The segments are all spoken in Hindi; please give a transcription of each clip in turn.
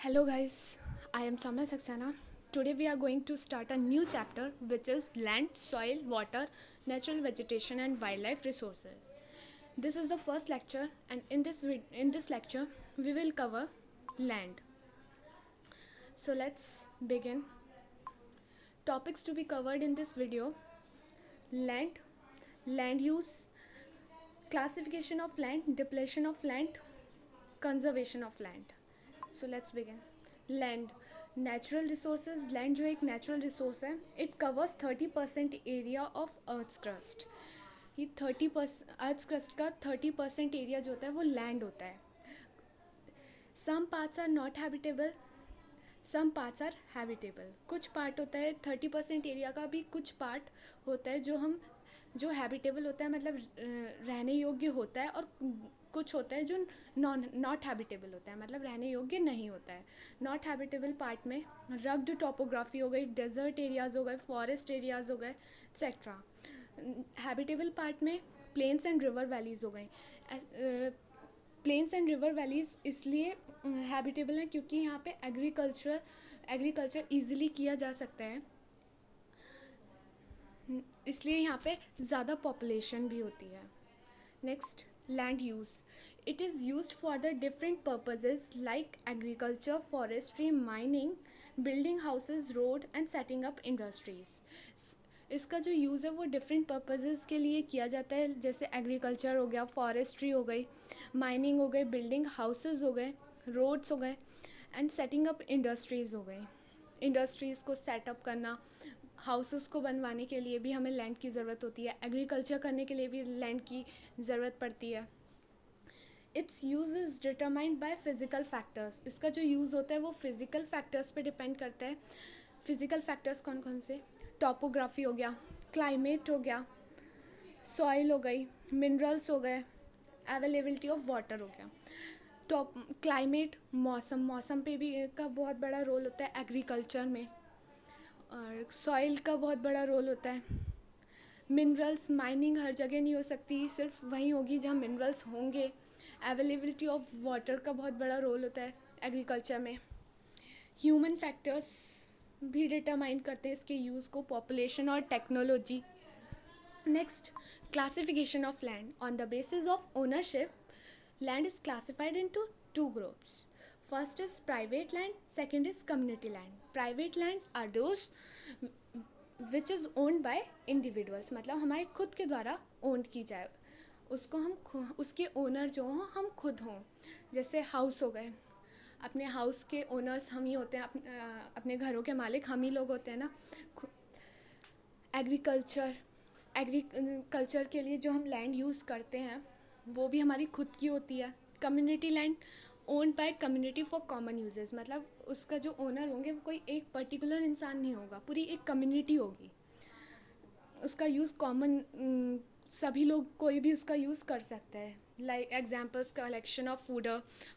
Hello guys, I am Soumya Saxena. Today we are going to start a new chapter which is land, soil, water, natural vegetation and wildlife resources. This is the first lecture and in this lecture we will cover land. So let's begin. Topics to be covered in this video: land, land use, classification of land, depletion of land, conservation of land. So let's begin. Land natural resources land जो एक नेचुरल रिसोर्स है it covers 30% area of earth's crust. ये 30% अर्थ्स क्रस्ट का 30% एरिया जो होता है वो लैंड होता है. Some parts are not habitable, some parts are habitable. कुछ पार्ट होता है 30% एरिया का भी कुछ पार्ट होता है जो हैबिटेबल होता है, मतलब रहने योग्य होता है, और कुछ होता है जो नॉट हैबिटेबल होता है, मतलब रहने योग्य नहीं होता है. नॉट हैबिटेबल पार्ट में रग्ड टोपोग्राफी हो गई, डेजर्ट एरियाज़ हो गए, फॉरेस्ट एरियाज़ हो गए, एक्सेट्रा. हैबिटेबल पार्ट में प्लेन्स एंड रिवर वैलीज़ हो गई. प्लेन्स एंड रिवर वैलीज़ इसलिए हैबिटेबल हैं क्योंकि यहाँ पे एग्रीकल्चर ईजिली किया जा सकता है, इसलिए यहाँ पे ज़्यादा पॉपुलेशन भी होती है. Next, land use. It is used for the different purposes like agriculture, forestry, mining, building houses, road and setting up industries. इसका जो यूज़ है वो डिफरेंट पर्पसेस के लिए किया जाता है, जैसे एग्रीकल्चर हो गया, फॉरेस्ट्री हो गई, माइनिंग हो गई, बिल्डिंग हाउसेस हो गए, रोड्स हो गए एंड सेटिंग अप इंडस्ट्रीज़ हो गई. इंडस्ट्रीज़ को सेटअप करना, हाउसेस को बनवाने के लिए भी हमें लैंड की ज़रूरत होती है, एग्रीकल्चर करने के लिए भी लैंड की ज़रूरत पड़ती है. It's use is determined by physical factors. इसका जो यूज़ होता है वो फिज़िकल फैक्टर्स पे डिपेंड करता है. फिज़िकल फैक्टर्स कौन कौन से? टॉपोग्राफी हो गया, क्लाइमेट हो गया, सॉइल हो गई, मिनरल्स हो गए, अवेलेबिलिटी ऑफ वाटर हो गया. टॉप क्लाइमेट, मौसम पे भी का बहुत बड़ा रोल होता है एग्रीकल्चर में, और सॉइल का बहुत बड़ा रोल होता है. मिनरल्स, माइनिंग हर जगह नहीं हो सकती, सिर्फ वहीं होगी जहाँ मिनरल्स होंगे. अवेलेबिलिटी ऑफ वाटर का बहुत बड़ा रोल होता है एग्रीकल्चर में. ह्यूमन फैक्टर्स भी डिटरमाइन करते हैं इसके यूज़ को, पॉपुलेशन और technology. Next, classification of land. On the basis of ownership, land is classified into two groups. First is private land, second is community land. Private land are those which is owned by individuals, मतलब हमारे खुद के द्वारा ओन्ड की जाए, उसको हम उसके ओनर जो हों हम खुद हों. जैसे हाउस हो गए, अपने हाउस के ओनर्स हम ही होते हैं, अपने घरों के मालिक हम ही लोग होते हैं ना. एग्रीकल्चर के लिए जो हम लैंड यूज़ करते हैं वो भी हमारी खुद की होती है. Community land owned by community for common uses, मतलब उसका जो ओनर होंगे वो कोई एक पर्टिकुलर इंसान नहीं होगा, पूरी एक कम्युनिटी होगी. उसका यूज़ कॉमन, सभी लोग, कोई भी उसका यूज़ कर सकता है. Like examples, collection of food,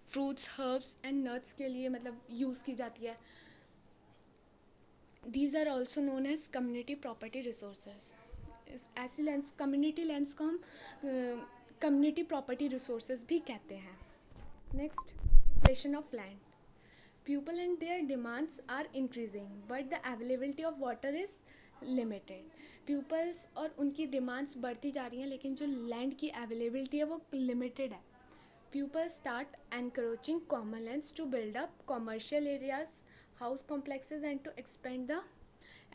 fruits, herbs and nuts के लिए मतलब यूज़ की जाती है. These are also known as community property resources. ऐसी लैंड्स, कम्युनिटी लैंड्स को हम कम्युनिटी प्रॉपर्टी रिसोर्सेज भी कहते हैं. Next, depletion of land. People and their demands are increasing, but the availability of water is limited. Pupils और उनकी डिमांड्स बढ़ती जा रही हैं, लेकिन जो लैंड की अवेलेबिलिटी है वो लिमिटेड है. Pupils start encroaching common lands to build up commercial areas, house complexes and to expand the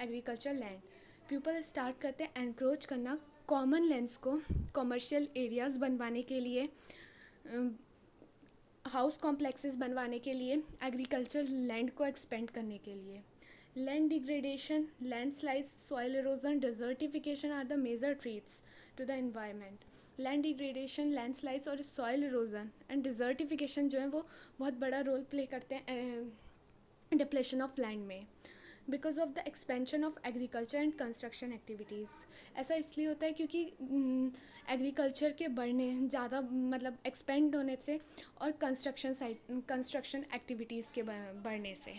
agricultural land. Pupils start करते हैं encroach करना कॉमन लैंड्स को, कॉमर्शियल एरियाज़ बनवाने के लिए, हाउस कॉम्प्लेक्सेस बनवाने के लिए, एग्रीकल्चर लैंड को एक्सपेंड करने के लिए. Land degradation, landslides, soil erosion, desertification are the major threats to the environment. Land degradation, landslides और सॉइल इरोजन एंड डिजर्टिफिकेशन जो है वो बहुत बड़ा रोल प्ले करते हैं डिप्लेशन ऑफ लैंड में, because of the expansion of agriculture and construction activities. ऐसा इसलिए होता है क्योंकि एग्रीकल्चर के बढ़ने, ज़्यादा मतलब एक्सपेंड होने से, और कंस्ट्रक्शन एक्टिविटीज़ के बढ़ने से.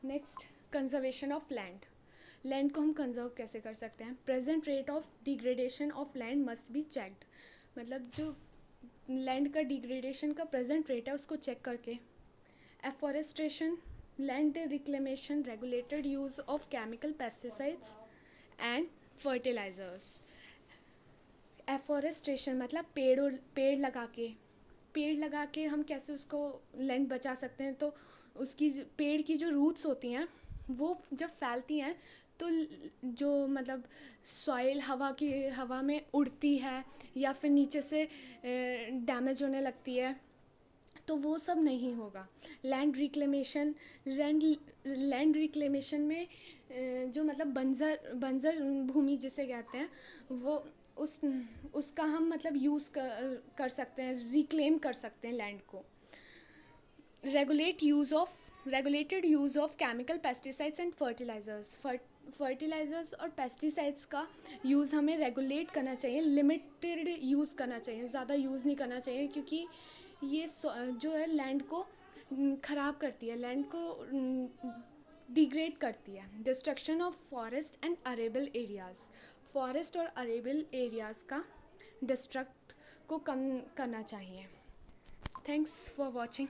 Next, conservation of land. Land को हम कंजर्व कैसे कर सकते हैं? Present rate of degradation of land must be checked. मतलब जो लैंड का डिग्रेडेशन का प्रेजेंट रेट है उसको चेक करके Afforestation, land reclamation, regulated use of chemical pesticides and fertilizers. Afforestation मतलब पेड़ लगा के हम कैसे उसको लैंड बचा सकते हैं। तो उसकी पेड़ की जो रूट्स होती हैं वो जब फैलती हैं तो जो मतलब सॉइल हवा में उड़ती है या फिर नीचे से डैमेज होने लगती है, तो वो सब नहीं होगा। लैंड रिक्लेमेशन में जो मतलब बंजर भूमि जिसे कहते हैं वो उस उसका हम मतलब यूज़ कर सकते हैं, रिक्लेम कर सकते हैं लैंड को। Regulated use of chemical pesticides and fertilisers और पेस्टिसाइड्स का यूज़ हमें रेगुलेट करना चाहिए, लिमिटेड यूज़ करना चाहिए, ज़्यादा यूज़ नहीं करना चाहिए, क्योंकि ये जो है लैंड को ख़राब करती है, लैंड को डिग्रेड करती है। Destruction of forest and arable areas, forest और अरेबल एरियाज़ का डिस्ट्रक्ट को कम करना चाहिए। Thanks for watching.